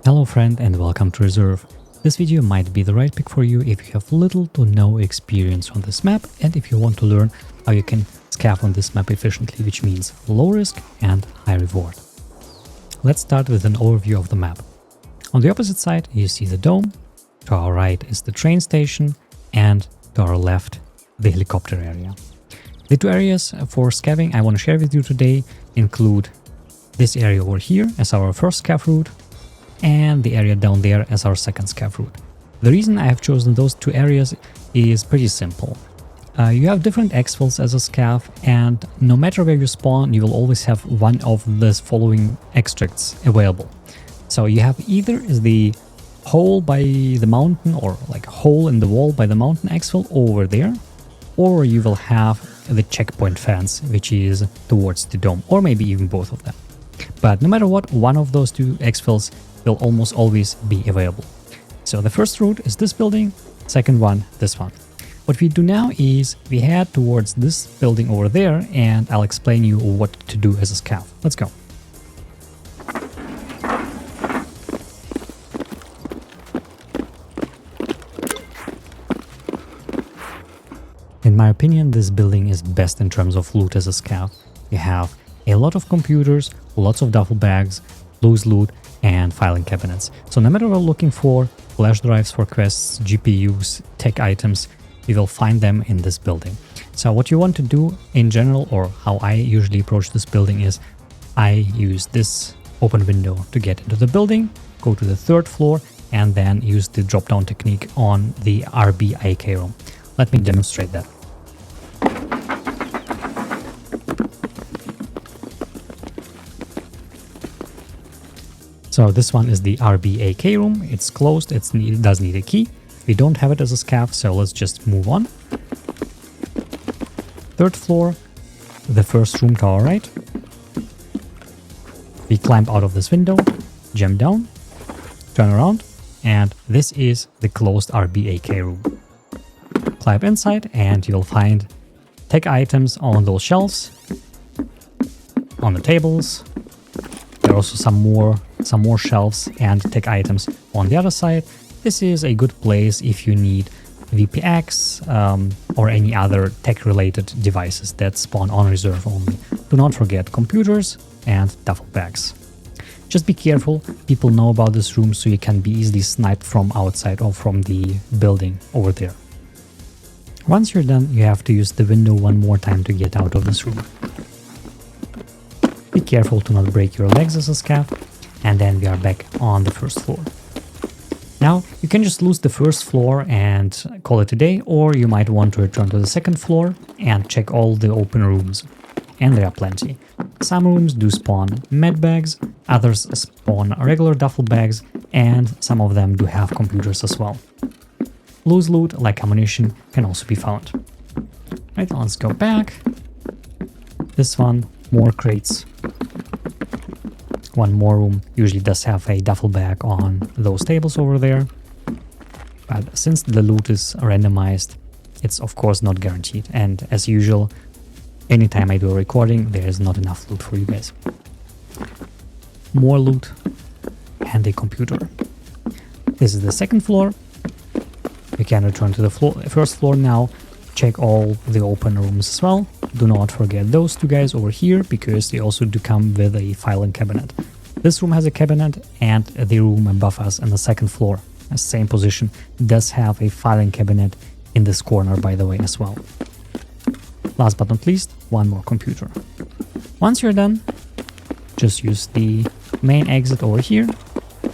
Hello friend and welcome to Reserve. This video might be the right pick for you if you have little to no experience on this map and if you want to learn how you can scav on this map efficiently, which means low risk and high reward. Let's start with an overview of the map. On the opposite side you see the dome, to our right is the train station, and to our left the helicopter area. The two areas for scavving I want to share with you today include this area over here as our first scav route, and the area down there as our second scav route. The reason I have chosen those two areas is pretty simple. You have different exfils as a scav, and no matter where you spawn, you will always have one of the following extracts available. So you have either the hole by the mountain, or like a hole in the wall by the mountain exfil over there, or you will have the checkpoint fence, which is towards the dome, or maybe even both of them. But no matter what, one of those two exfils will almost always be available. So the first route is this building, second one this one. What we do now is we head towards this building over there, and I'll explain you what to do as a scav. Let's go. In my opinion, this building is best in terms of loot as a scav. You have a lot of computers, lots of duffel bags, loose loot, and filing cabinets. So no matter what we're looking for, flash drives for quests, GPUs, tech items, you will find them in this building. So what you want to do in general, or how I usually approach this building, is I use this open window to get into the building, go to the third floor, and then use the drop down technique on the RBIK room. Let me demonstrate that. So this one is the RBAK room. It's closed, it does need a key. We don't have it as a scav, so let's just move on. Third floor, the first room to our right. We climb out of this window, jump down, turn around, and this is the closed RBAK room. Climb inside and you'll find tech items on those shelves, on the tables. There are also some more shelves and tech items on the other side. This is a good place if you need VPX or any other tech-related devices that spawn on reserve only. Do not forget computers and duffel bags. Just be careful, people know about this room, so you can be easily sniped from outside or from the building over there. Once you're done, you have to use the window one more time to get out of this room. Be careful to not break your legs as a scav, and then we are back on the first floor. Now, you can just lose the first floor and call it a day, or you might want to return to the second floor and check all the open rooms. And there are plenty. Some rooms do spawn med bags, others spawn regular duffel bags, and some of them do have computers as well. Loose loot, like ammunition, can also be found. Right, let's go back. This one, more crates. One more room usually does have a duffel bag on those tables over there. But since the loot is randomized, it's of course not guaranteed. And as usual, anytime I do a recording, there is not enough loot for you guys. More loot and a computer. This is the second floor. We can return to the first floor now. Check all the open rooms as well. Do not forget those two guys over here, because they also do come with a filing cabinet. This room has a cabinet, and the room above us in the second floor, same position, does have a filing cabinet in this corner, by the way, as well. Last but not least, one more computer. Once you're done, just use the main exit over here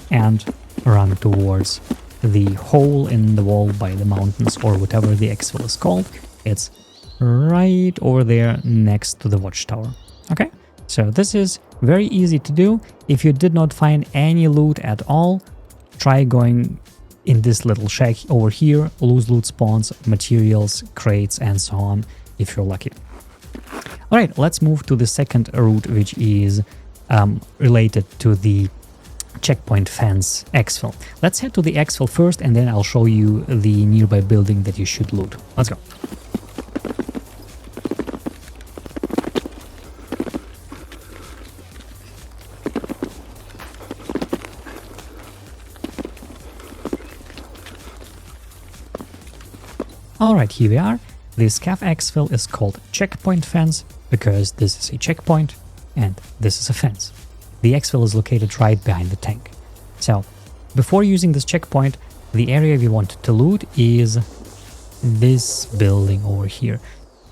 and run towards the hole in the wall by the mountains, or whatever the exfil is called. It's right over there next to the watchtower. Okay, so this is very easy to do. If you did not find any loot at all, try going in this little shack over here. Loose loot spawns, materials, crates, and so on, if you're lucky. All right, let's move to the second route, which is related to the checkpoint fence exfil. Let's head to the exfil first, and then I'll show you the nearby building that you should loot. Let's go. Alright, here we are. This Scav Exfil is called checkpoint fence because this is a checkpoint and this is a fence. The Exfil is located right behind the tank. So, before using this checkpoint, the area we want to loot is this building over here.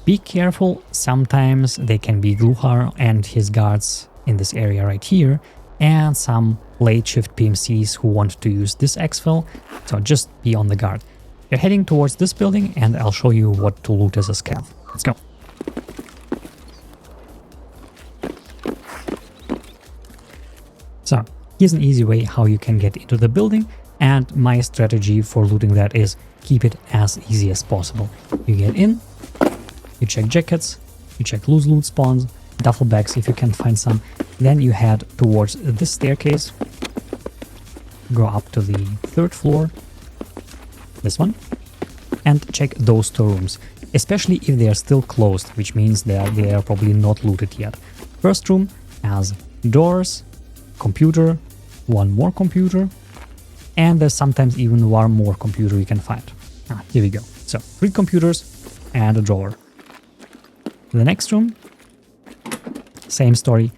Be careful, sometimes there can be Gluhar and his guards in this area right here, and some late shift PMCs who want to use this Exfil, so just be on the guard. You're heading towards this building and I'll show you what to loot as a scav. Let's go. So, here's an easy way how you can get into the building, and my strategy for looting that is keep it as easy as possible. You get in, you check jackets, you check loose loot spawns, duffel bags if you can find some, then you head towards this staircase, go up to the 3rd floor, this one, and check those 2 rooms, especially if they are still closed, which means that they are probably not looted yet. First room has doors, computer, 1 more computer, and there's sometimes even 1 more computer you can find. Here we go. So 3 computers and a drawer. The next room, same story,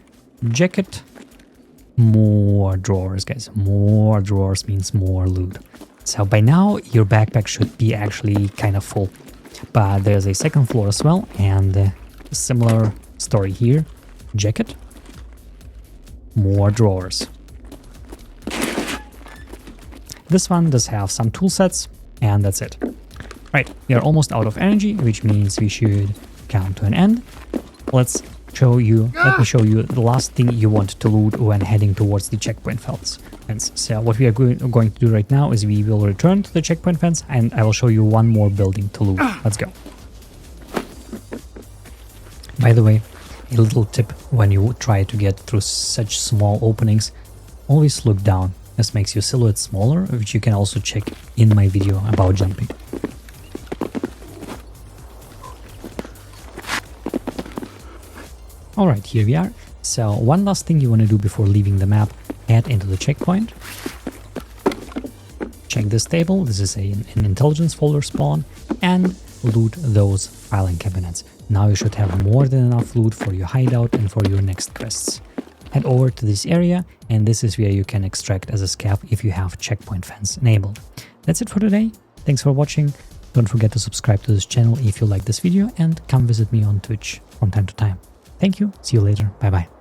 jacket, more drawers, guys. More drawers means more loot. So by now your backpack should be actually kind of full, but there's a 2nd floor as well, and a similar story here. Jacket, more drawers. This one does have some tool sets, and that's it. Right, we are almost out of energy, which means we should come to an end. Let me show you the last thing you want to loot when heading towards the checkpoint fence. So what we are going to do right now is we will return to the checkpoint fence, and I will show you 1 more building to loot. Let's go. By the way, a little tip when you try to get through such small openings, always look down. This makes your silhouette smaller, which you can also check in my video about jumping. Alright, here we are. So one last thing you want to do before leaving the map, head into the checkpoint. Check this table, this is an intelligence folder spawn, and loot those filing cabinets. Now you should have more than enough loot for your hideout and for your next quests. Head over to this area, and this is where you can extract as a scav if you have checkpoint fence enabled. That's it for today. Thanks for watching. Don't forget to subscribe to this channel if you like this video, and come visit me on Twitch from time to time. Thank you, see you later, bye bye.